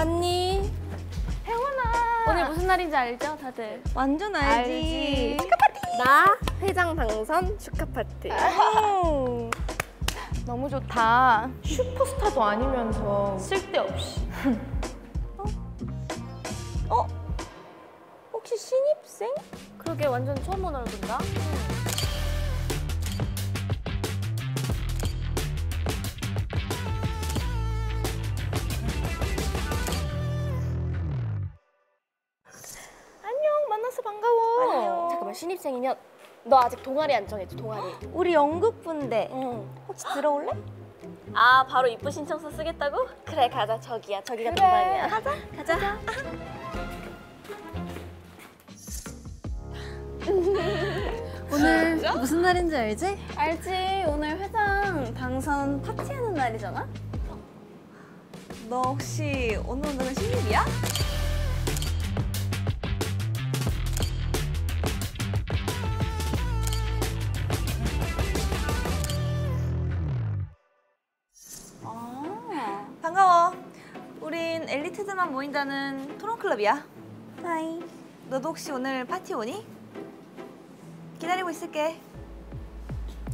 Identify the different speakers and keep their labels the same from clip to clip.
Speaker 1: 왔니?
Speaker 2: 혜원아.
Speaker 1: 오늘 무슨 날인지 알죠, 다들?
Speaker 2: 완전 알지.
Speaker 1: 축하 파티! 나 회장 당선 축하 파티.
Speaker 2: 너무 좋다. 슈퍼스타도 아니면서 쓸데없이.
Speaker 1: 혹시 신입생? 그러게 완전 처음 본 얼굴인가?
Speaker 2: 안녕, 만나서 반가워.
Speaker 1: 안녕. 잠깐만, 신입생이면 너 아직 동아리 안 정했지, 동아리?
Speaker 2: 우리 연극부인데
Speaker 1: 응.
Speaker 2: 혹시 들어올래?
Speaker 1: 아, 바로 입부 신청서 쓰겠다고? 그래, 가자. 저기야, 저기가
Speaker 2: 그래,
Speaker 1: 동아리야.
Speaker 2: 가자.
Speaker 1: 오늘
Speaker 2: 무슨 날인지 알지?
Speaker 1: 알지? 오늘 회장 당선 파티하는 날이잖아?
Speaker 2: 너 혹시 오늘 온다는 신입이야? 반가워. 우린 엘리트들만 모인다는 토론클럽이야. 하이. 너도 혹시 오늘 파티 오니? 기다리고 있을게.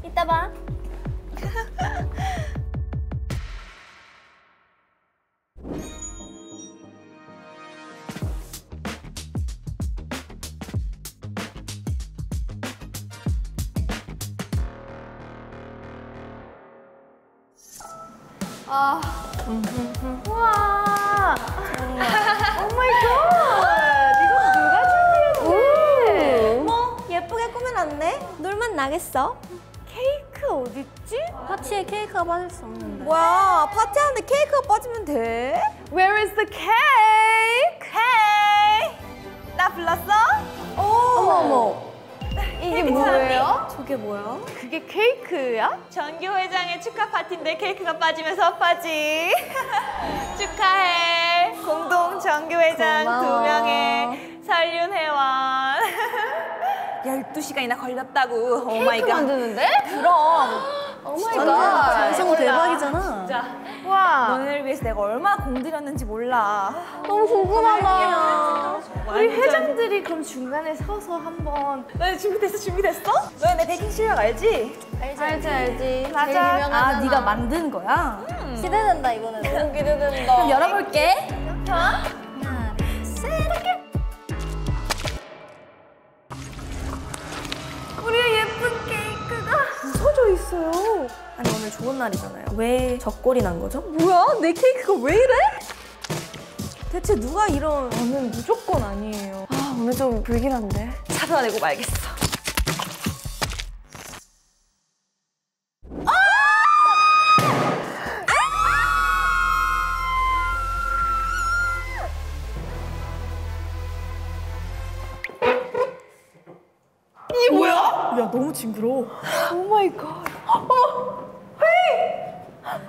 Speaker 1: 이따 봐.
Speaker 2: 우와. 오 마이 갓. 이거 누가 준비했대?
Speaker 1: 뭐 예쁘게 꾸며놨네? 놀만 나겠어?
Speaker 2: 케이크 어딨지?
Speaker 1: 파티에 케이크가 빠질 수 없는데.
Speaker 2: 뭐야, 파티하는데 케이크가 빠지면 돼? Where is the cake? Hey! 나 불렀어?
Speaker 1: 어머.
Speaker 2: 이게 뭐예요?
Speaker 1: 저게 뭐야?
Speaker 2: 그게 케이크야? 전교 회장의 축하 파티인데 케이크가 빠지면 섭하지. 축하해. 공동 전교 회장
Speaker 1: 고마워.
Speaker 2: 2명의 설윤회원. 12시간이나 걸렸다고. 오 마이 갓.
Speaker 1: 만드는데?
Speaker 2: 그럼.
Speaker 1: 오 마이
Speaker 2: 완전
Speaker 1: 갓.
Speaker 2: 완성
Speaker 1: 대박이잖아.
Speaker 2: 진짜. 와. 너네를 위해서 내가 얼마나 공들였는지 몰라.
Speaker 1: 너무 궁금하다.
Speaker 2: 우리 회장들이 그럼 중간에 서서 한번. 너네 준비됐어? 너네 내 베이킹 실력 알지?
Speaker 1: 알지.
Speaker 2: 맞아.
Speaker 1: 제일 유명하잖아.
Speaker 2: 아, 네가 만든 거야?
Speaker 1: 기대된다, 이거는. 너무 기대된다.
Speaker 2: 그럼 열어볼게.
Speaker 1: 하나,
Speaker 2: 우리의 예쁜 케이크가 부서져 있어요.
Speaker 1: 아니, 오늘 좋은 날이잖아요. 왜 적골이 난 거죠?
Speaker 2: 뭐야? 내 케이크가 왜 이래?
Speaker 1: 대체 누가 이런...
Speaker 2: 저는 무조건 아니에요.
Speaker 1: 아, 오늘 좀 불길한데.
Speaker 2: 찾아내고 말겠어. 이게 뭐야? 야, 너무 징그러워. 오 마이 갓.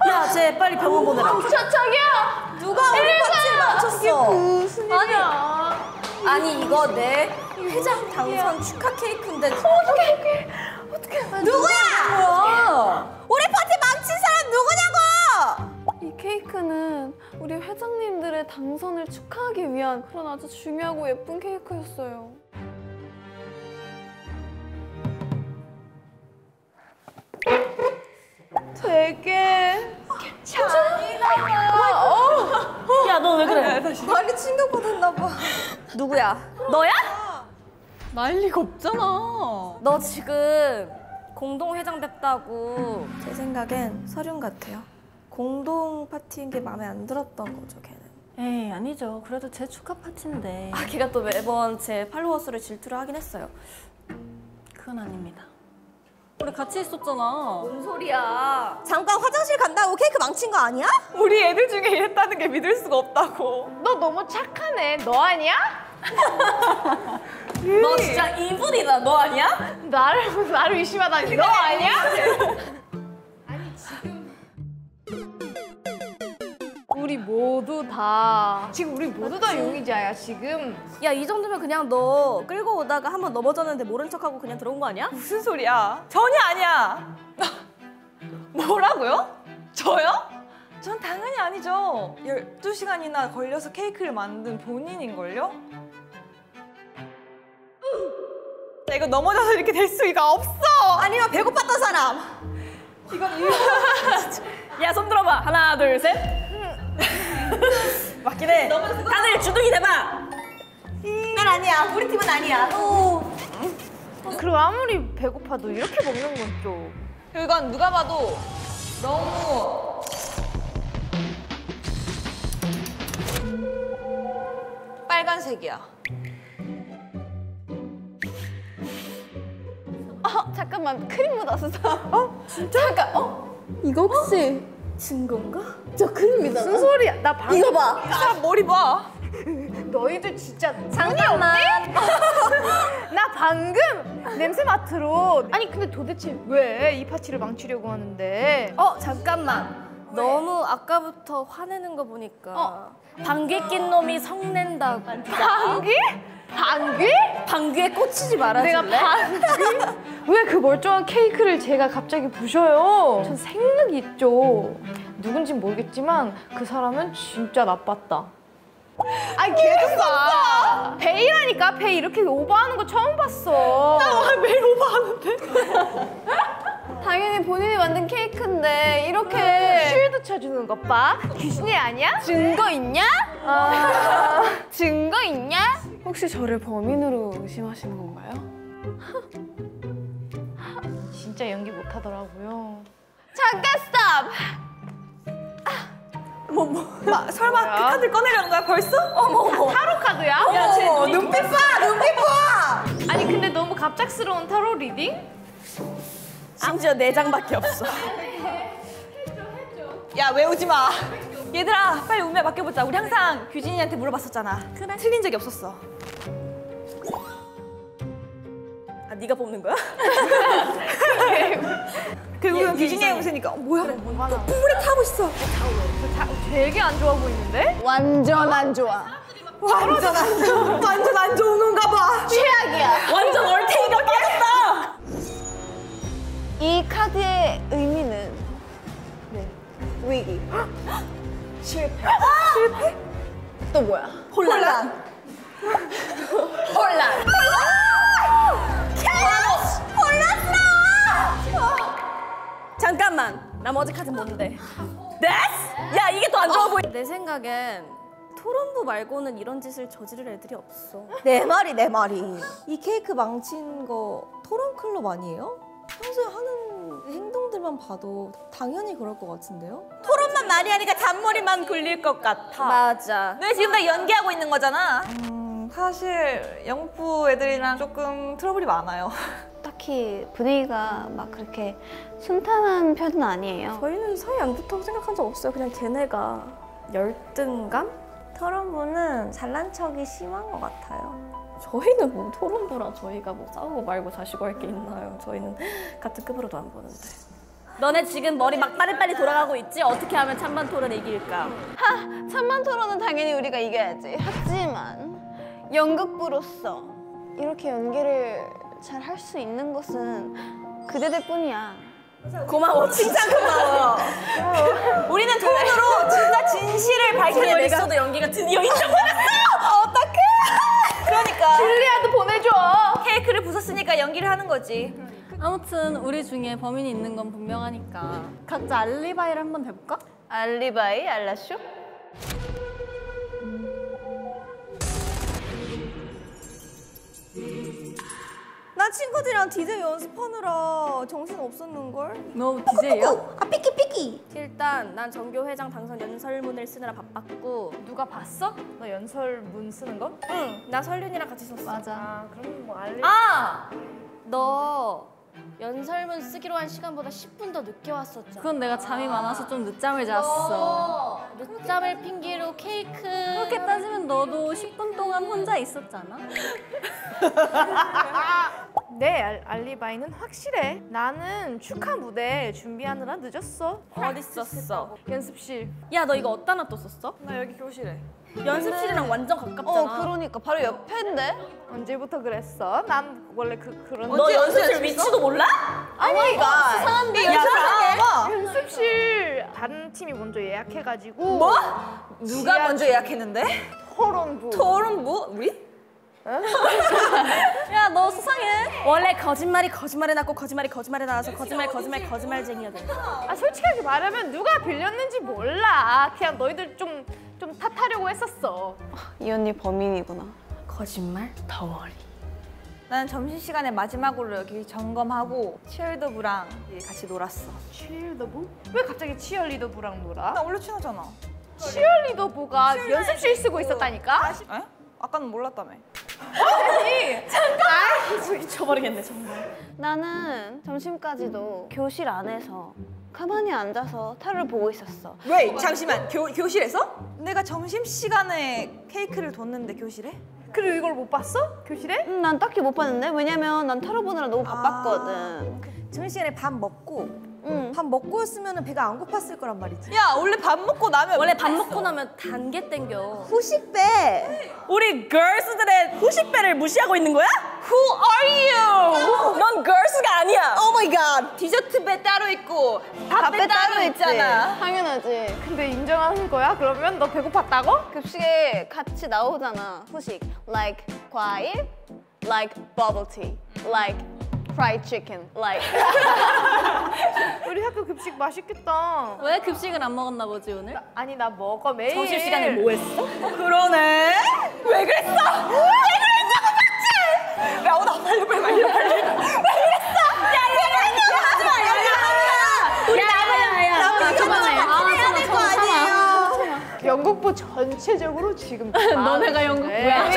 Speaker 1: 야, 쟤 빨리 병원 보내라.
Speaker 2: 저기요!
Speaker 1: 누가 우리 파티를 망쳤어?
Speaker 2: 무슨 일이야?
Speaker 1: 아니, 이거 내 회장 당선 축하 케이크인데.
Speaker 2: 어떡해.
Speaker 1: 누구야? 우리 파티 망친 사람 누구냐고!
Speaker 3: 이 케이크는 우리 회장님들의 당선을 축하하기 위한 그런 아주 중요하고 예쁜 케이크였어요.
Speaker 2: 되게
Speaker 1: 야, 너 왜 그래?
Speaker 2: 많이 충격받았나 봐.
Speaker 1: 누구야? 너야?
Speaker 3: 날 리가 없잖아.
Speaker 1: 너 지금 공동회장 됐다고. 제 생각엔 서륜 같아요. 공동 파티인 게 마음에 안 들었던 거죠, 걔는.
Speaker 3: 에이, 아니죠. 그래도 제 축하 파티인데.
Speaker 1: 아, 걔가 또 매번 제 팔로워 수를 질투를 하긴 했어요.
Speaker 3: 그건 아닙니다.
Speaker 1: 우리 같이 있었잖아. 뭔 소리야. 잠깐 화장실 간다고 케이크 망친 거 아니야?
Speaker 2: 우리 애들 중에 이랬다는 게 믿을 수가 없다고. 너 너무 착하네. 너 아니야?
Speaker 1: 너 진짜 이분이다. 너 아니야?
Speaker 2: 나를 의심하다니. 너 아니야? 우리 모두 다 지금 우리 모두 다 용의자야 지금.
Speaker 1: 야, 이 정도면 그냥 너 끌고 오다가 한번 넘어졌는데 모른 척하고 그냥 들어온 거 아니야?
Speaker 2: 무슨 소리야? 전혀 아니야. 뭐라고요? 저요? 전 당연히 아니죠. 12시간이나 걸려서 케이크를 만든 본인인걸요? 나 이거 넘어져서 이렇게 될 수가 없어! 아니면 배고팠던 사람! 이건 이유.
Speaker 1: 야, 손 들어봐. 하나, 둘, 셋. 맞긴 해. 다들 주둥이 대봐.
Speaker 2: 난 아니야. 우리 팀은 아니야.
Speaker 3: 그리고 아무리 배고파도 이렇게 먹는 건 좀.
Speaker 2: 이건 누가 봐도 너무 빨간색이야.
Speaker 3: 잠깐만 크림 묻었어. 진짜? 잠깐. 이거 혹시
Speaker 1: 진 건가?
Speaker 3: 저 크림이잖아. 무슨 소리야? 나 방금
Speaker 2: 이거 봐. 이 사람 머리 봐.
Speaker 3: 너희들 진짜 잠깐만. 나 방금 냄새 맡으러. 아니 근데 도대체 왜 이 파티를 망치려고 하는데?
Speaker 1: 잠깐만. 너무 아까부터 화내는 거 보니까 방귀 낀 놈이 성낸다고.
Speaker 3: 방귀? 방귀?
Speaker 1: 방귀에 꽂히지 말아줄래?
Speaker 3: 내가 방귀? 왜 그 멀쩡한 케이크를 제가 갑자기 부셔요? 전 생각이 있죠. 누군진 모르겠지만 그 사람은 진짜 나빴다. 아니 걔도 봐. 베이라니까. 베이 이렇게 오버하는 거 처음 봤어. 나 매일 오버하는데? 당연히 본인이 만든 케이크인데 이렇게 쉴드 쳐주는 것 봐. 귀신이 아니야? 증거 있냐? 증거 있냐? 혹시 저를 범인으로 의심하시는 건가요? 진짜 연기 못하더라고요. 잠깐 스톱!
Speaker 2: 설마 그 카드 꺼내려는 거야 벌써? 어머.
Speaker 3: 타로 카드야?
Speaker 2: 야, 쟤 눈빛 봐! 눈빛 봐!
Speaker 3: 아니 근데 너무 갑작스러운 타로 리딩?
Speaker 1: 심지어 4장밖에 없어.
Speaker 2: 야, 외우지 마. 얘들아, 빨리 운명 맡겨보자. 우리 항상 규진이한테 물어봤었잖아.
Speaker 1: 그래.
Speaker 2: 틀린 적이 없었어.
Speaker 1: 아, 네가 뽑는 거야?
Speaker 2: 결국은 규진이의 운세니까. 뭐야? 풍물에 타고 있어.
Speaker 3: 되게 안 좋아 보이는데?
Speaker 2: 완전 안 좋아. 완전 안 좋아. 완전 안 좋은 건가 봐.
Speaker 3: 최악이야.
Speaker 1: 완전 얼탱이가 빠졌다.
Speaker 3: 이 카드의 의미는
Speaker 2: 위기. 실패.
Speaker 3: 실패? 또 뭐야?
Speaker 2: 혼란.
Speaker 3: 혼란.
Speaker 1: 잠깐만. 나머지 카드 뭔데? 네스? 야, 이게 더 안 좋아 보이. 내 생각엔 토론부 말고는 이런 짓을 저지를 애들이 없어.
Speaker 4: 내 말이 내 말이. 이 케이크 망친 거 토론 클럽 아니에요? 평소에 하는 행동들만 봐도 당연히 그럴 것 같은데요?
Speaker 2: 토론만 많이 하니까 잔머리만 굴릴 것 같아.
Speaker 1: 맞아.
Speaker 2: 너 지금 다 연기하고 있는 거잖아. 사실 영부 애들이랑 조금 트러블이 많아요.
Speaker 5: 딱히 분위기가 막 그렇게 순탄한 편은 아니에요.
Speaker 1: 저희는 사이 안 좋다고 생각한 적 없어요. 그냥 걔네가 열등감?
Speaker 4: 토론부는 잘난 척이 심한 것 같아요.
Speaker 1: 저희는 뭐 토론부라 저희가 뭐 싸우고 말고 자시고 할 게 있나요? 저희는 같은 급으로도 안 보는데. 너네 지금 머리 막 빨리빨리 돌아가고 있지? 어떻게 하면 찬반 토론 이길까?
Speaker 5: 찬반 토론은 당연히 우리가 이겨야지. 하지만 연극부로서 이렇게 연기를 잘 할 수 있는 것은 그대들 뿐이야.
Speaker 1: 고마워. 칭찬 고마워.
Speaker 2: 우리는 토론으로 진짜 진실을 밝혀내면서
Speaker 1: 메소드 연기가 드디어 인정받았어요!
Speaker 2: 어떡해! 그러니까
Speaker 3: 줄리아도 보내줘.
Speaker 2: 케이크를 부쉈으니까 연기를 하는 거지.
Speaker 6: 아무튼 우리 중에 범인이 있는 건 분명하니까 각자 알리바이를 한번 해볼까?
Speaker 5: 알리바이 알라쇼?
Speaker 4: 나 친구들이랑 디제이 연습하느라 정신 없었는걸?
Speaker 6: 너 DJ야?
Speaker 4: 아 삐끼 삐끼!
Speaker 1: 일단 난 정교 회장 당선 연설문을 쓰느라 바빴고
Speaker 3: 누가 봤어? 너 연설문 쓰는 거?
Speaker 1: 응, 나 설윤이랑 같이 썼어.
Speaker 6: 맞아.
Speaker 3: 그럼 뭐 알리.
Speaker 1: 너 연설문 쓰기로 한 시간보다 10분 더 늦게 왔었잖아.
Speaker 6: 그건 내가 잠이 많아서 좀 늦잠을 잤어.
Speaker 1: 늦잠을 핑계로 케이크.
Speaker 6: 그렇게 따지면 너도 10분 동안 혼자 있었잖아.
Speaker 3: 내 알리바이는 확실해. 나는 축하 무대 준비하느라 늦었어.
Speaker 1: 어디 있었어?
Speaker 3: 연습실.
Speaker 1: 야, 너 이거 어디다 놔뒀었어?
Speaker 2: 나 여기 교실에.
Speaker 1: 연습실이랑 완전 가깝잖아.
Speaker 5: 그러니까 바로 옆인데?
Speaker 3: 언제부터 그랬어? 난 원래 그런.
Speaker 1: 너 연습실 위치도 몰라?
Speaker 5: 아니가
Speaker 2: 사람들이 연습하는
Speaker 3: 연습실 다른 팀이 먼저 예약해가지고.
Speaker 2: 뭐? 누가 먼저 예약했는데?
Speaker 3: 토론부.
Speaker 2: 토론부? 우리?
Speaker 1: 야, 너 수상해. 원래 거짓말에 낳고 거짓말에 낳아서 거짓말쟁이야 돼.
Speaker 3: 아 솔직하게 말하면 누가 빌렸는지 몰라. 그냥 너희들 좀 탓하려고 했었어.
Speaker 5: 이 언니 범인이구나.
Speaker 1: 거짓말 덩어리.
Speaker 2: 나는 점심시간에 마지막으로 여기 점검하고 치얼더부랑 같이 놀았어.
Speaker 3: 치얼리더부? 왜 갑자기 치얼리더부랑 놀아?
Speaker 2: 나 원래 친하잖아.
Speaker 3: 치얼리더부가 연습실 쓰고 있었다니까?
Speaker 2: 에? 아까는 몰랐다며.
Speaker 1: 미쳐버리겠네 정말.
Speaker 5: 나는 점심까지도 교실 안에서 가만히 앉아서 타를 보고 있었어.
Speaker 2: 왜? 잠시만. 교실에서? 내가 점심시간에 케이크를 뒀는데 교실에?
Speaker 3: 그리고 이걸 못 봤어? 교실에?
Speaker 5: 난 딱히 못 봤는데 왜냐면 난 타로 보느라 너무 바빴거든.
Speaker 4: 점심시간에 밥 먹고
Speaker 5: 응.
Speaker 4: 밥 먹고였으면 배가 안 고팠을 거란 말이지.
Speaker 2: 야, 원래 밥 먹고 나면
Speaker 1: 원래 밥 먹고 나면 단계 땡겨.
Speaker 4: 후식배.
Speaker 1: 우리 걸스들의 후식배를 무시하고 있는 거야? Who are you? 넌 걸스가 아니야.
Speaker 2: 오 마이 갓. 디저트배 따로 있고 밥배 따로
Speaker 5: 있지.
Speaker 2: 있잖아.
Speaker 5: 당연하지.
Speaker 3: 근데 인정하는 거야? 그러면 너 배고팠다고?
Speaker 5: 급식에 같이 나오잖아. 후식. Like 과일, like bubble tea, like fried chicken, like.
Speaker 3: 우리 학교 급식 맛있겠다.
Speaker 6: 왜 급식을 안 먹었나 보지 오늘?
Speaker 3: 아니 나 먹어 매일.
Speaker 1: 점심시간에 뭐 했어?
Speaker 2: 그러네. 왜 그랬어? 왜 그랬냐고 맞지? 야, 나 빨리. 왜 그랬어? 야, 하지 마.
Speaker 6: 해야 될 거 아니에요.
Speaker 3: 영국부 전체적으로 지금
Speaker 6: 너네가 영국부야?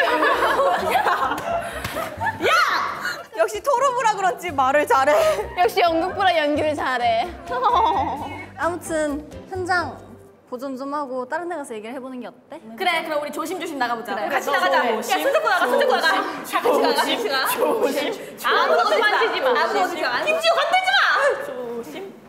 Speaker 2: 역시 토로부라 그런지 말을 잘해.
Speaker 5: 역시 연극부랑 연기를 잘해.
Speaker 6: 아무튼 현장 보존 좀 하고 다른 데 가서 얘기를 해보는 게 어때?
Speaker 1: 그래, 그럼 우리 조심조심 나가보자.
Speaker 6: 그래.
Speaker 2: 같이 나가자. 야, 손 잡고 나가. 같이 가. 조심. 아무도 만지지 마. 아무도 오지 마. 김지호 건들지 마.
Speaker 1: 조심.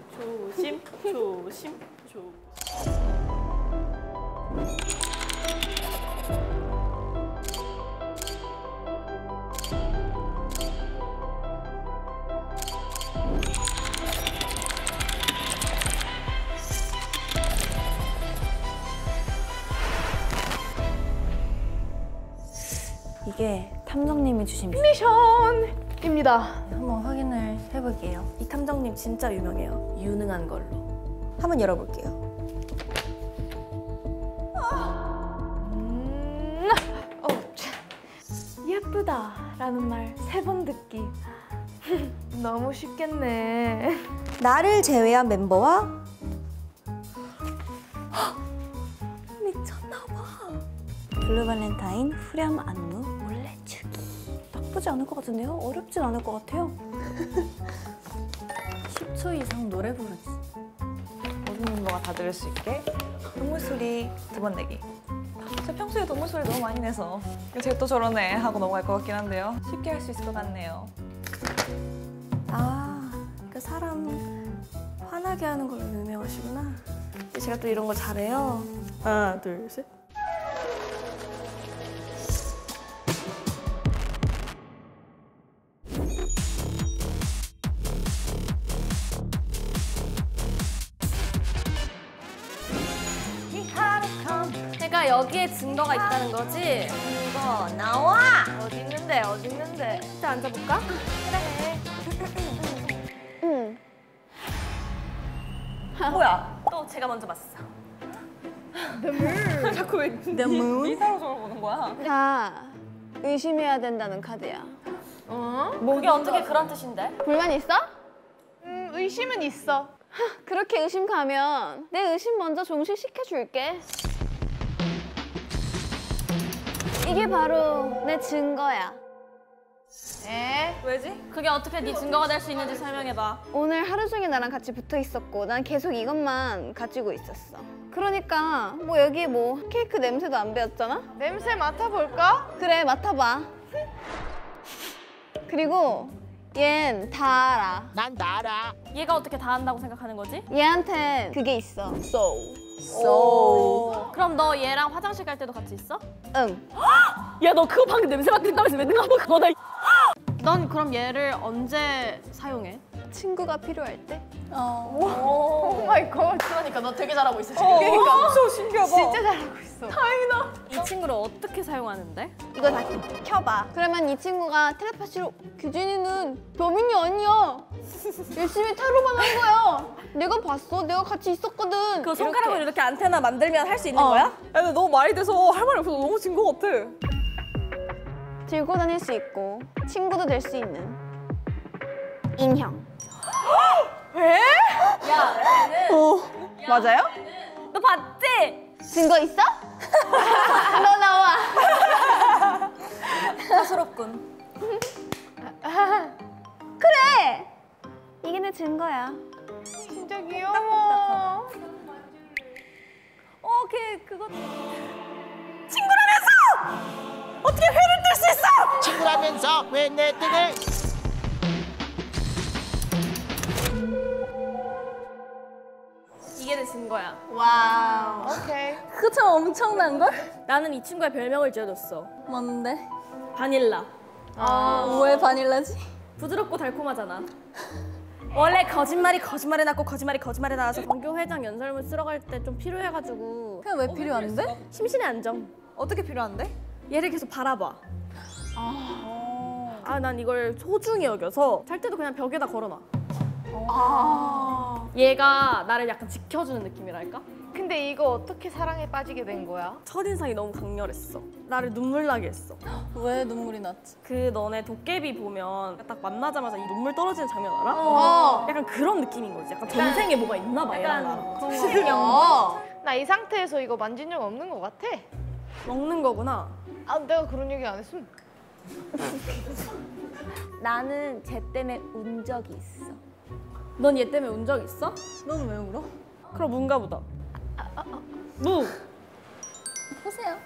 Speaker 5: 이게 탐정님이 주신
Speaker 3: 미션입니다.
Speaker 6: 한번 확인을 해볼게요.
Speaker 1: 이 탐정님 진짜 유명해요. 유능한 걸로.
Speaker 4: 한번 열어볼게요.
Speaker 3: 예쁘다라는 말 3번 듣기. 너무 쉽겠네.
Speaker 4: 나를 제외한 멤버와
Speaker 5: 블루 발렌타인 후렴 안무 몰래주기. 나쁘지 않을 것 같은데요? 어렵진 않을 것 같아요.
Speaker 6: 10초 이상 노래 부르기.
Speaker 2: 모든 멤버가 다 들을 수 있게 동물 소리 2번 내기. 저 평소에 동물 소리 너무 많이 내서 쟤 또 저러네 하고 넘어갈 것 같긴 한데요. 쉽게 할 수 있을 것 같네요.
Speaker 1: 아, 그 사람 화나게 하는 걸로 유명하시구나. 제가 또 이런 거 잘해요. 하나, 둘, 셋. 그러니까 여기에 증거가 있다는 거지?
Speaker 4: 이거 나와.
Speaker 3: 어디 있는데?
Speaker 1: 일단 앉아볼까?
Speaker 5: 응.
Speaker 2: 뭐야?
Speaker 1: 또 제가 먼저 봤어.
Speaker 2: 자꾸 왜 미사로 저를 보는 거야?
Speaker 5: 다 의심해야 된다는 카드야.
Speaker 1: 그게 어떻게 그런 뜻인데?
Speaker 5: 불만 있어?
Speaker 3: 의심은 있어.
Speaker 5: 그렇게 의심 가면 내 의심 먼저 종식시켜줄게. 이게 바로 내 증거야.
Speaker 2: 왜지?
Speaker 1: 그게 어떻게 네 증거가 될 수 있는지 설명해봐.
Speaker 5: 오늘 하루 종일 나랑 같이 붙어 있었고 난 계속 이것만 가지고 있었어. 그러니까 뭐 여기 뭐 케이크 냄새도 안 배웠잖아?
Speaker 3: 냄새 맡아볼까?
Speaker 5: 그래, 맡아봐. 그리고 얜 다 알아.
Speaker 7: 난 다 알아.
Speaker 1: 얘가 어떻게 다 한다고 생각하는 거지?
Speaker 5: 얘한텐 그게 있어.
Speaker 1: 그럼 너 얘랑 화장실 갈 때도 같이 있어?
Speaker 5: 응.
Speaker 1: 야 너 그거 방금 냄새 맡긴다면서 왜 내가 그거다. 넌 그럼 얘를 언제 사용해?
Speaker 5: 친구가 필요할 때?
Speaker 3: 오 마이 갓.
Speaker 1: 그러니까 너 되게 잘하고 있어 지금.
Speaker 2: 그러니까 진짜 신기하다.
Speaker 3: 진짜 잘하고 있어.
Speaker 1: 이 친구를 어떻게 사용하는데?
Speaker 5: 이거 다 켜봐. 그러면 이 친구가 텔레파시로 규진이는 범인이 아니야. 열심히 타로만 한 거야. 내가 봤어. 내가 같이 있었거든.
Speaker 1: 그 손가락으로 이렇게 안테나 만들면 할 수 있는
Speaker 5: 어.
Speaker 1: 거야?
Speaker 2: 야, 근데 너무 말이 돼서 할 말이 없어서 너무 진 거 같아.
Speaker 5: 들고 다닐 수 있고 친구도 될 수 있는 인형.
Speaker 1: 야
Speaker 5: 맞아요?
Speaker 1: 너 봤지?
Speaker 5: 증거 있어? 너 나와.
Speaker 1: 사스럽군.
Speaker 5: 그래. 이게 내 증거야.
Speaker 3: 진짜 귀여워.
Speaker 1: 걔 그거 친구라면서 어떻게 회를 뜰 수 있어?
Speaker 7: 친구라면서 왜 내 등을?
Speaker 1: 이게 내 증거야.
Speaker 5: 와우.
Speaker 3: 오케이.
Speaker 6: 그거 참 엄청난 걸?
Speaker 1: 나는 이 친구의 별명을 지어줬어.
Speaker 6: 뭔데?
Speaker 1: 바닐라.
Speaker 6: 왜 바닐라지?
Speaker 1: 부드럽고 달콤하잖아. 원래 거짓말이 거짓말에 낳고 거짓말이 거짓말에 낳아서 전교 회장 연설문 쓰러 갈 때 좀 필요해가지고
Speaker 6: 그냥 왜 필요한데?
Speaker 1: 심신의 안정.
Speaker 2: 어떻게 필요한데?
Speaker 1: 얘를 계속 바라봐. 난 이걸 소중히 여겨서 잘 때도 그냥 벽에다 걸어놔. 얘가 나를 약간 지켜주는 느낌이랄까?
Speaker 3: 근데 이거 어떻게 사랑에 빠지게 된 거야?
Speaker 1: 첫인상이 너무 강렬했어. 나를 눈물 나게 했어.
Speaker 6: 왜 눈물이 났지?
Speaker 1: 그 너네 도깨비 보면 딱 만나자마자 이 눈물 떨어지는 장면 알아? 약간 그런 느낌인 거지. 약간 전생에 뭐가 있나 봐, 얘랑 나랑.
Speaker 3: 나 이 상태에서 이거 만진 적 없는 것 같아.
Speaker 1: 먹는 거구나.
Speaker 3: 아 내가 그런 얘기 안 했으면.
Speaker 5: 나는 쟤 때문에 운 적이 있어.
Speaker 1: 넌 얘 때문에 운 적 있어?
Speaker 6: 넌 왜 울어?
Speaker 1: 그럼 문가 보다. 무!
Speaker 6: 보세요.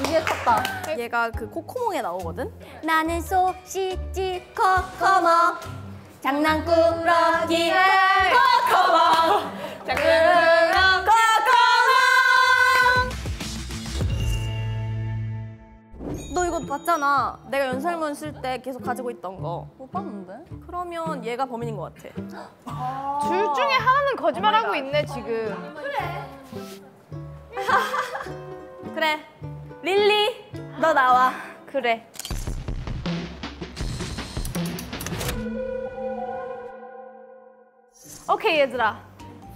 Speaker 6: 이게 컸다.
Speaker 1: 얘가 그 코코몽에 나오거든?
Speaker 5: 나는 소시지 코코모 장난꾸러기
Speaker 1: 코코몽! 장난꾸러기 코코몽! 너 이거 봤잖아. 내가 연설문 쓸 때 계속 가지고 있던 거.
Speaker 6: 못 봤는데?
Speaker 1: 그러면 얘가 범인인 것 같아.
Speaker 3: 둘 중에 하나는 거짓말하고 있네 지금.
Speaker 1: 그래. 릴리, 너 나와.
Speaker 3: 그래. 오케이 얘들아.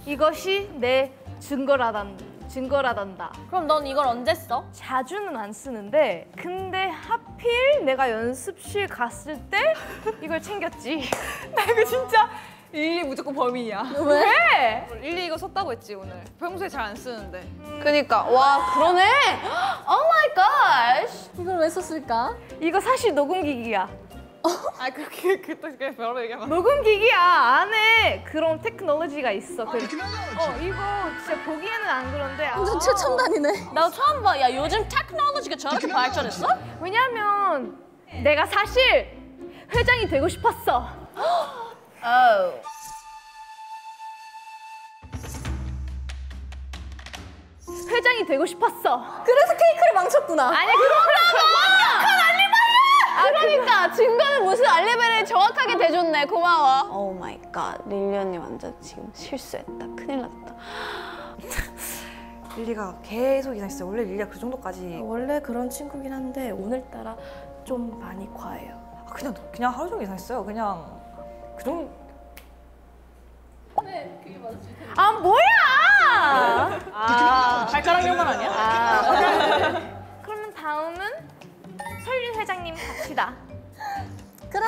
Speaker 3: 이것이 내 증거라단다.
Speaker 1: 그럼 넌 이걸 언제 써?
Speaker 3: 자주는 안 쓰는데 근데 하필 내가 연습실 갔을 때 이걸 챙겼지.
Speaker 2: 나 이거 진짜 릴리 무조건 범인이야.
Speaker 3: 왜?
Speaker 2: 릴리 이거 썼다고 했지 오늘. 평소에 잘 안 쓰는데.
Speaker 5: 그니까 와 그러네. 오 마이 갓.
Speaker 6: 이걸 왜 썼을까?
Speaker 3: 이거 사실 녹음기기야.
Speaker 2: 아 그렇게 그냥 바로 얘기하면.
Speaker 3: 녹음기기야. 안에 그런 테크놀로지가 있어. 이거 진짜 보기에는 안 그런데
Speaker 6: 완전 최첨단이네.
Speaker 1: 나 처음 봐. 야, 요즘 테크놀로지가 저렇게 발전했어?
Speaker 3: 왜냐면 내가 사실 회장이 되고 싶었어. 회장이 되고 싶었어.
Speaker 6: 그래서 케이크를 망쳤구나.
Speaker 3: 아니 그거라고.
Speaker 5: 그러니까 증거는 무슨 알리바이를 정확하게 대줬네. 고마워. 오 마이 갓. 릴리 언니 완전 지금 실수했다. 큰일 났다.
Speaker 2: 릴리가 계속 이상했어요. 원래 릴리가 그 정도까지
Speaker 1: 원래 그런 친구긴 한데 오늘따라 좀 많이 과해요.
Speaker 2: 그냥 하루 종일 이상했어요. 그냥 그 정도.
Speaker 3: 아 뭐야?
Speaker 1: 발가락 연관 아니야?
Speaker 3: 그러면 다음은 설린 회장님 갑시다.
Speaker 6: 그래.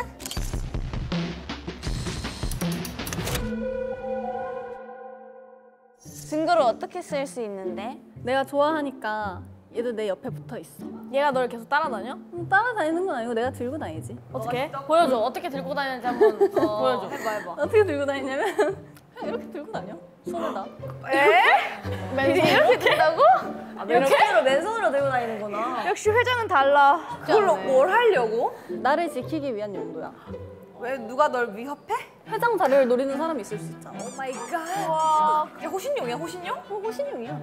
Speaker 5: 증거를 어떻게 쓸 수 있는데?
Speaker 6: 내가 좋아하니까 얘도 내 옆에 붙어 있어.
Speaker 1: 얘가 너를 계속 따라다녀?
Speaker 6: 따라다니는 건 아니고 내가 들고 다니지.
Speaker 1: 어떻게? 보여줘. 어떻게 들고 다니는지 한번 보여줘.
Speaker 3: 해봐.
Speaker 6: 어떻게 들고 다니냐면 그냥 이렇게 들고 다녀. 손에다.
Speaker 3: 에? 이렇게 된다고?
Speaker 4: 이렇게? 맨손으로 들고 다니는구나.
Speaker 3: 역시 회장은 달라.
Speaker 2: 그걸로 뭘 하려고?
Speaker 6: 나를 지키기 위한 용도야.
Speaker 2: 왜 누가 널 위협해?
Speaker 6: 회장 자리를 노리는 사람이 있을 수 있잖아.
Speaker 2: 오 마이 갓. 야 호신용이야 호신용?
Speaker 6: 호신용이야.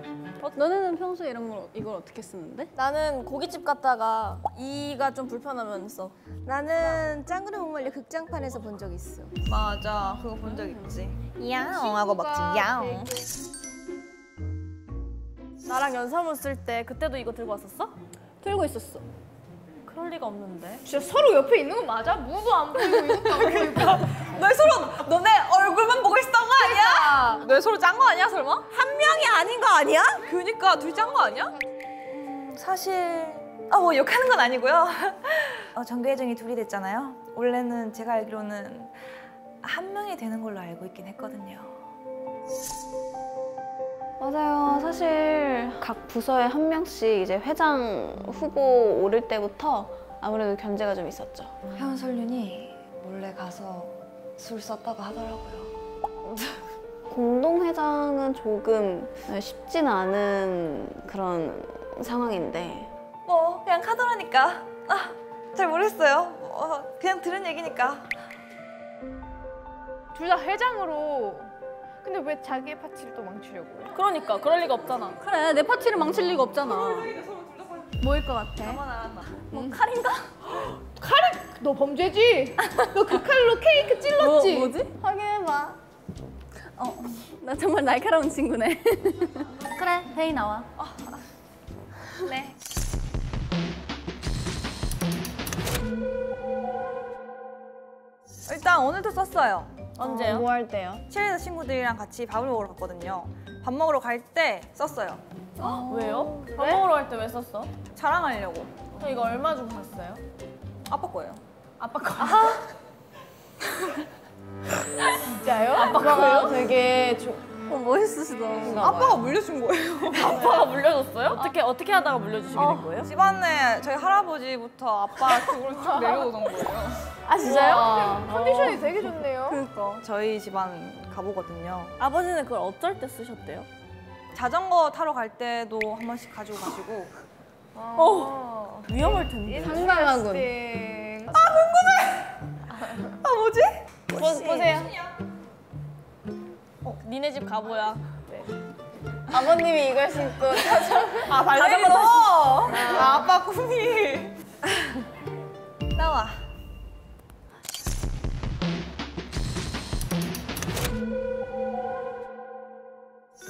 Speaker 6: 너네는 평소에 이걸 어떻게 쓰는데?
Speaker 4: 나는 고깃집 갔다가 이가 좀 불편하면 써. 나는 짱구리 목말리 극장판에서 본 적 있어.
Speaker 2: 맞아 그거 본 적 있지.
Speaker 4: 야옹 하고 먹지 야옹. 나랑 연사문 쓸 때 그때도 이거 들고 왔었어?
Speaker 6: 들고 있었어.
Speaker 4: 그럴 리가 없는데.
Speaker 3: 진짜 서로 옆에 있는 거 맞아? 무도 안 보이고 이것도 안 보이고.
Speaker 2: 너희 서로 너네 얼굴만 보고 있었던 거 아니야? 너희 서로 짠 거 아니야 설마?
Speaker 4: 한 명이 아닌 거 아니야?
Speaker 2: 그니까 둘이 짠 거 아니야? 사실 뭐 욕하는 건 아니고요. 정규혜정이 둘이 됐잖아요. 원래는 제가 알기로는 한 명이 되는 걸로 알고 있긴 했거든요.
Speaker 5: 맞아요. 사실 각 부서에 한 명씩 이제 회장 후보 오를 때부터 아무래도 견제가 좀 있었죠.
Speaker 2: 혜원설륜이 몰래 가서 술 썼다고 하더라고요.
Speaker 5: 공동회장은 조금 쉽지는 않은 그런 상황인데
Speaker 2: 뭐 그냥 카더라니까. 잘 모르겠어요. 그냥 들은 얘기니까.
Speaker 3: 둘 다 회장으로. 근데 왜 자기의 파티를 또 망치려고?
Speaker 1: 그러니까 그럴 리가 없잖아.
Speaker 6: 그래, 내 파티를 망칠 리가 없잖아.
Speaker 1: 뭐일 것 같아?
Speaker 2: 나만 알았나?
Speaker 1: 뭐 칼인가?
Speaker 3: 너 범죄지? 너 그 칼로 케이크 찔렀지?
Speaker 6: 뭐지?
Speaker 5: 확인해봐.
Speaker 6: 나 정말 날카로운 친구네. 그래, 회의 나와.
Speaker 2: 네. 일단 오늘도 썼어요.
Speaker 1: 언제요?
Speaker 5: 뭐 할 때요?
Speaker 2: 체리더 친구들이랑 같이 밥을 먹으러 갔거든요. 밥 먹으러 갈 때 썼어요.
Speaker 1: 왜요? 밥 먹으러 갈 때 왜 썼어?
Speaker 2: 자랑하려고.
Speaker 1: 저 이거 얼마 주고 샀어요?
Speaker 2: 아빠 거예요.
Speaker 1: 아빠 거.
Speaker 3: 진짜요?
Speaker 1: 아빠가
Speaker 6: 되게 멋있으시다.
Speaker 2: 아빠가 물려준 거예요.
Speaker 1: 아빠가 물려줬어요? 어떻게 하다가 물려주시게 된 거예요?
Speaker 2: 집안에 저희 할아버지부터 아빠 쪽으로 쭉 내려오던 거예요.
Speaker 1: 아 진짜요?
Speaker 3: 컨디션이 되게 좋네요.
Speaker 1: 그러니까.
Speaker 2: 저희 집안 가보거든요.
Speaker 1: 아버지는 그걸 어쩔 때 쓰셨대요?
Speaker 2: 자전거 타러 갈 때도 한 번씩 가지고 가시고.
Speaker 1: 위험할 텐데.
Speaker 5: 상당하군.
Speaker 2: 뭐지?
Speaker 1: 보세요. 니네 집 가보야.
Speaker 5: 아버님이 이걸 신고
Speaker 2: 다행이다. 아빠 꿈이. 나와.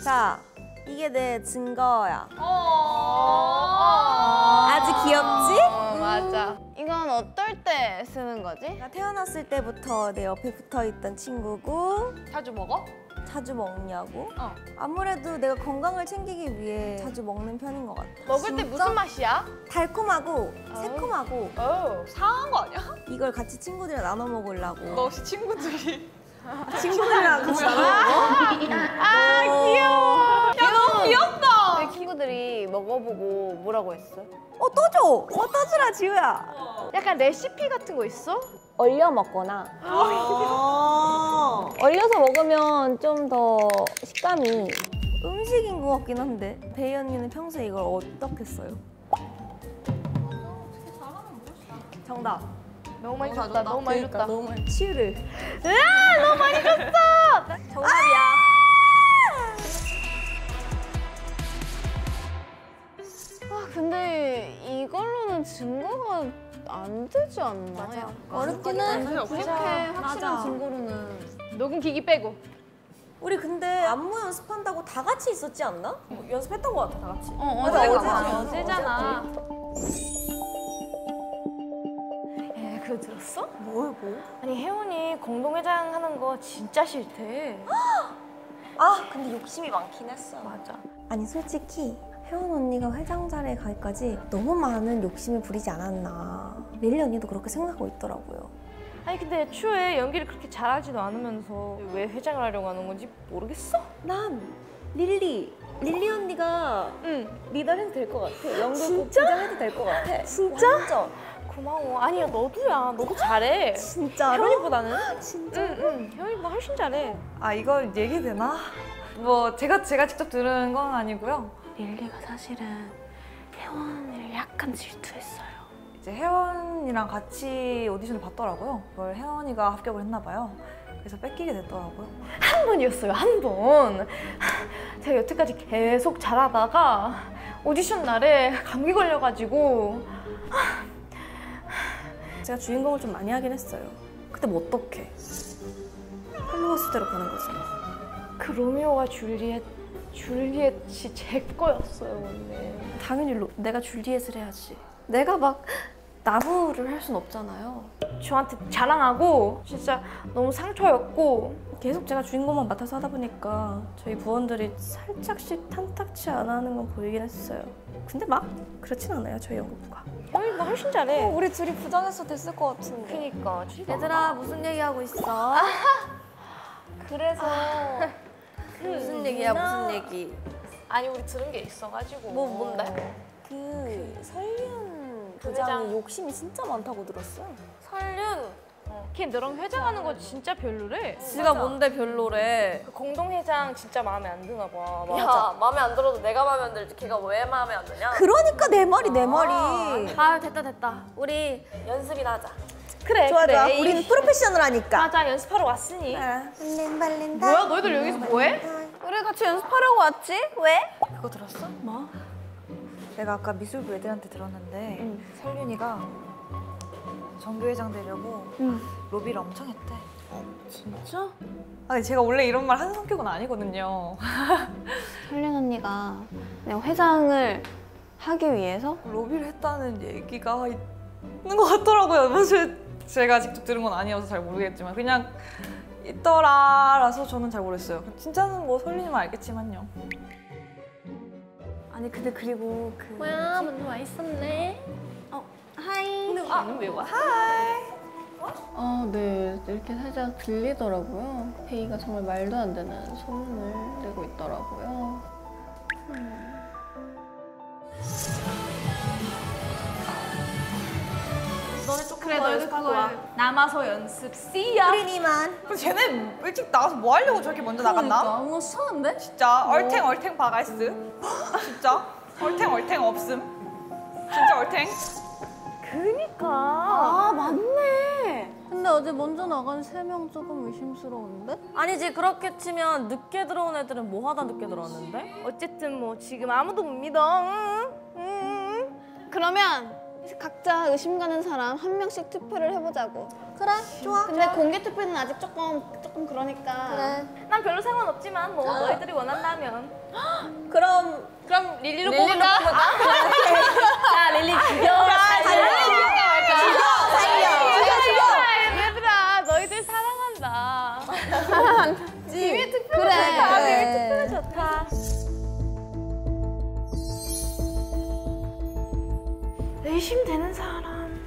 Speaker 4: 자, 이게 내 증거야. 아주 귀엽지?
Speaker 3: 맞아.
Speaker 5: 이건 어떨 때 쓰는 거지?
Speaker 4: 나 태어났을 때부터 내 옆에 붙어있던 친구고
Speaker 3: 자주 먹어?
Speaker 4: 자주 먹냐고? 아무래도 내가 건강을 챙기기 위해 자주 먹는 편인 것 같아.
Speaker 3: 먹을 때 무슨 맛이야?
Speaker 4: 달콤하고 새콤하고
Speaker 2: 상한 거 아니야?
Speaker 4: 이걸 같이 친구들이랑 나눠 먹으려고.
Speaker 2: 너 혹시 친구들이
Speaker 4: 친구들이랑 같이 나눠 먹어?
Speaker 3: 귀여워.
Speaker 2: 야 너무 귀엽다.
Speaker 5: 우리 친구들이 먹어보고 뭐라고 했어?
Speaker 4: 떠줘! 떠주라 지우야.
Speaker 3: 약간 레시피 같은 거 있어?
Speaker 4: 얼려 먹거나 얼려서 먹으면 좀 더 식감이 음식인 것 같긴 한데 배희 언니는 평소에 이걸 어떻게 써요? 정답.
Speaker 3: 너무 많이 줬다. 너무 많이 줬다.
Speaker 1: 너무 많이.
Speaker 4: 치유를.
Speaker 3: 너무 많이 줬어.
Speaker 4: 정답이야.
Speaker 5: 근데 이걸로는 증거가 안 되지 않나?
Speaker 4: 맞아.
Speaker 5: 어렵긴 해. 그렇게 확실한
Speaker 4: 맞아.
Speaker 5: 증거로는.
Speaker 3: 녹음 기기 빼고.
Speaker 4: 우리 근데 안무 연습한다고 다 같이 있었지 않나? 연습했던 것 같아, 다 같이.
Speaker 3: 어제잖아. 야, 그거 들었어?
Speaker 4: 뭐?
Speaker 3: 아니 혜원이 공동회장 하는 거 진짜 싫대.
Speaker 4: 아, 근데 욕심이 많긴 했어.
Speaker 3: 맞아.
Speaker 4: 아니, 솔직히 혜원 언니가 회장 자리에 가기까지 너무 많은 욕심을 부리지 않았나. 릴리 언니도 그렇게 생각하고 있더라고요.
Speaker 3: 아니 근데 애초에 연기를 그렇게 잘하지도 않으면서 왜 회장을 하려고 하는 건지 모르겠어.
Speaker 4: 난 릴리 언니가
Speaker 3: 응.
Speaker 4: 리더 해도 될 것 같아. 연극 부장해도 될 것 같아.
Speaker 3: 진짜?
Speaker 4: 완전.
Speaker 3: 고마워. 아니야 너도야. 너도 잘해.
Speaker 4: 진짜로?
Speaker 3: 혜원이보다는.
Speaker 4: 진짜?
Speaker 3: 응. 혜원이보다 훨씬 잘해.
Speaker 2: 이거 얘기 되나? 뭐 제가 직접 들은 건 아니고요.
Speaker 3: 릴리가 사실은 혜원이를 약간 질투했어요.
Speaker 2: 이제 혜원이랑 같이 오디션을 봤더라고요. 그걸 혜원이가 합격을 했나 봐요. 그래서 뺏기게 됐더라고요.
Speaker 3: 한 번이었어요, 한 번. 제가 여태까지 계속 잘하다가 오디션 날에 감기 걸려가지고
Speaker 1: 제가 주인공을 좀 많이 하긴 했어요. 근데 뭐 어떡해. 흘러갔을대로 가는 거지.
Speaker 3: 그 로미오와 줄리엣이 제 거였어요, 원래.
Speaker 1: 당연히 내가 줄리엣을 해야지. 내가 막 나무를 할 순 없잖아요.
Speaker 3: 저한테 자랑하고 진짜 너무 상처였고
Speaker 1: 계속 제가 주인공만 맡아서 하다 보니까 저희 부원들이 살짝씩 탐탁치 않아 하는 건 보이긴 했어요. 근데 막 그렇진 않아요, 저희 연극부가.
Speaker 3: 혜원이가 훨씬 잘해.
Speaker 4: 우리 둘이 부장했어 됐을 것 같은데.
Speaker 3: 그니까.
Speaker 1: 얘들아, 무슨 얘기하고 있어?
Speaker 3: 그래서
Speaker 1: 무슨 얘기야, 무슨 얘기?
Speaker 3: 아니 우리 들은 게 있어가지고.
Speaker 1: 뭔데?
Speaker 4: 그 설윤 부장이 욕심이 진짜 많다고 들었어요.
Speaker 3: 설윤. 걔 너랑 회장하는 거 진짜 별로래.
Speaker 1: 지가 뭔데 별로래.
Speaker 3: 그 공동회장 진짜 마음에 안 드나 봐.
Speaker 1: 야, 마음에 안 들어도 내가 마음에 안 들지 걔가 왜 마음에 안 드냐?
Speaker 4: 그러니까 내 말이 내 말이.
Speaker 1: 아, 됐다. 우리 연습이나 하자.
Speaker 3: 그래
Speaker 4: 좋아
Speaker 3: 그래.
Speaker 4: 좋아. 우리는 프로페셔널하니까.
Speaker 3: 맞아 연습하러 왔으니.
Speaker 4: 발렌다.
Speaker 3: 뭐야 너희들 여기서 뭐해?
Speaker 5: 우리 같이 연습하려고 왔지? 왜?
Speaker 2: 그거 들었어? 뭐? 내가 아까 미술부 애들한테 들었는데 설윤이가 정교회장 되려고 로비를 엄청 했대.
Speaker 5: 진짜?
Speaker 2: 아니 제가 원래 이런 말 하는 성격은 아니거든요.
Speaker 5: 설린 언니가 내가 회장을 하기 위해서
Speaker 2: 로비를 했다는 얘기가 있는 것 같더라고요. 사실 제가 직접 들은 건 아니어서 잘 모르겠지만 그냥 있더라라서 저는 잘 모르겠어요. 진짜는 뭐 설린이만 알겠지만요.
Speaker 5: 아니 근데 그리고 그
Speaker 1: 뭐야, 먼저 와 있었네.
Speaker 5: 하이
Speaker 3: 얘는 왜 와?
Speaker 6: 아, 네. 이렇게 살짝 들리더라고요. 페이가 정말 말도 안 되는 소문을 내고 있더라고요.
Speaker 3: 너네 좀 그래 너희들 그거 남아서 연습 씨야.
Speaker 4: 우리니만.
Speaker 2: 그럼 쟤네 일찍 나가서 뭐 하려고 저렇게 먼저 나갔나?
Speaker 6: 그러니까 뭔가 수상한데?
Speaker 2: 진짜 얼탱 바가스. 진짜 얼탱 없음. 진짜 얼탱.
Speaker 3: 그니까.
Speaker 5: 아 맞네.
Speaker 6: 근데 어제 먼저 나간 3명 조금 의심스러운데?
Speaker 1: 아니지, 그렇게 치면 늦게 들어온 애들은 뭐 하다 늦게 들어왔는데?
Speaker 3: 어쨌든 뭐 지금 아무도 못 믿어.
Speaker 5: 그러면 각자 의심 가는 사람 한 명씩 투표를 해보자고.
Speaker 4: 그래 좋아.
Speaker 5: 근데 공개 투표는 아직 조금 그러니까.
Speaker 4: 그래.
Speaker 3: 난 별로 상관없지만 뭐 너희들이 원한다면.
Speaker 4: 그럼
Speaker 3: 릴리로 뽑을까?
Speaker 1: 자, 릴리 죽여라.
Speaker 3: 얘들아 너희들 사랑한다.
Speaker 5: 그래.
Speaker 3: 투표는 좋다. 의심되는 사람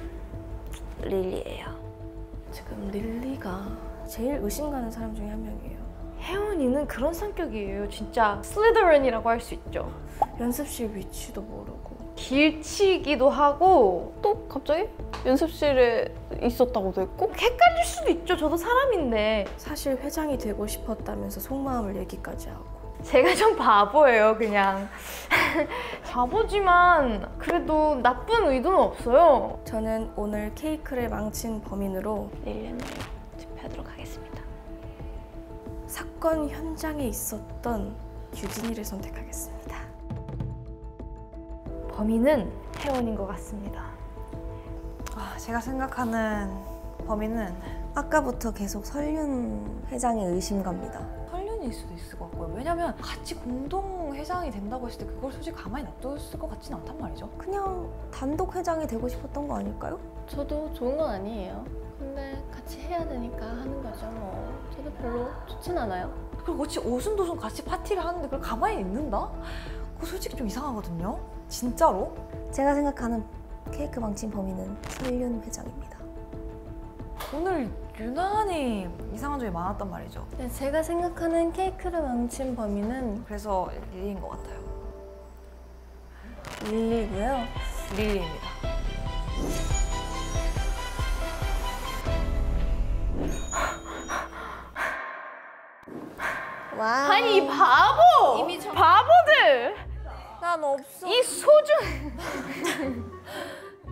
Speaker 1: 릴리예요. 지금 릴리가 제일 의심 가는 사람 중에 한 명이에요.
Speaker 3: 혜원이는 그런 성격이에요. 진짜 슬리더린이라고 할 수 있죠.
Speaker 1: 연습실 위치도 모르고.
Speaker 3: 길치기도 하고
Speaker 5: 또 갑자기 연습실에 있었다고도 했고?
Speaker 3: 헷갈릴 수도 있죠. 저도 사람인데.
Speaker 1: 사실 회장이 되고 싶었다면서 속마음을 얘기까지 하고.
Speaker 3: 제가 좀 바보예요, 그냥. 바보지만 그래도 나쁜 의도는 없어요.
Speaker 1: 저는 오늘 케이크를 망친 범인으로
Speaker 5: 릴리를 투표하도록 하겠습니다.
Speaker 1: 사건 현장에 있었던 유진이를 선택하겠습니다.
Speaker 3: 범인은 혜원인 것 같습니다.
Speaker 2: 제가 생각하는 범인은
Speaker 4: 아까부터 계속 설윤 회장의 의심 갑니다.
Speaker 2: 설윤일 수도 있을 것 같고요. 왜냐면 같이 공동 회장이 된다고 했을 때 그걸 솔직히 가만히 놔뒀을 것 같지는 않단 말이죠.
Speaker 4: 그냥 단독 회장이 되고 싶었던 거 아닐까요?
Speaker 6: 저도 좋은 건 아니에요. 근데 같이 해야 되니까 하는 거죠, 뭐. 저도 별로 좋진 않아요.
Speaker 2: 그리고 같이 오순도순 같이 파티를 하는데 그걸 가만히 있는다? 그거 솔직히 좀 이상하거든요. 진짜로.
Speaker 4: 제가 생각하는 케이크 망친 범인은 설윤 회장입니다.
Speaker 2: 오늘 유난히 이상한 점이 많았단 말이죠.
Speaker 6: 네, 제가 생각하는 케이크를 망친 범인은
Speaker 2: 그래서 릴리인 것 같아요.
Speaker 1: 릴리고요.
Speaker 2: 릴리입니다.
Speaker 4: 와.
Speaker 3: 아니 이 바보! 바보들!
Speaker 4: 난 없어.
Speaker 3: 이 소중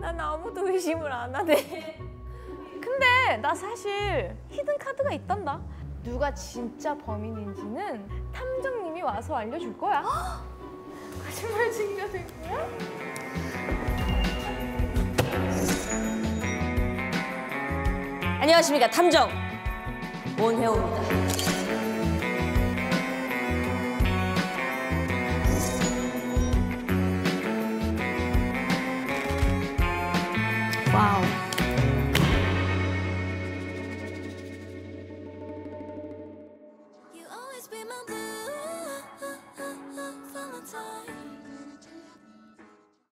Speaker 4: 난 아무도 의심을 안 하네.
Speaker 3: 근데 나 사실 히든 카드가 있단다. 누가 진짜 범인인지는 탐정님이 와서 알려줄 거야. 거짓말 챙겨줄 거야?
Speaker 4: 안녕하십니까, 탐정 원혜호입니다.
Speaker 1: 와우.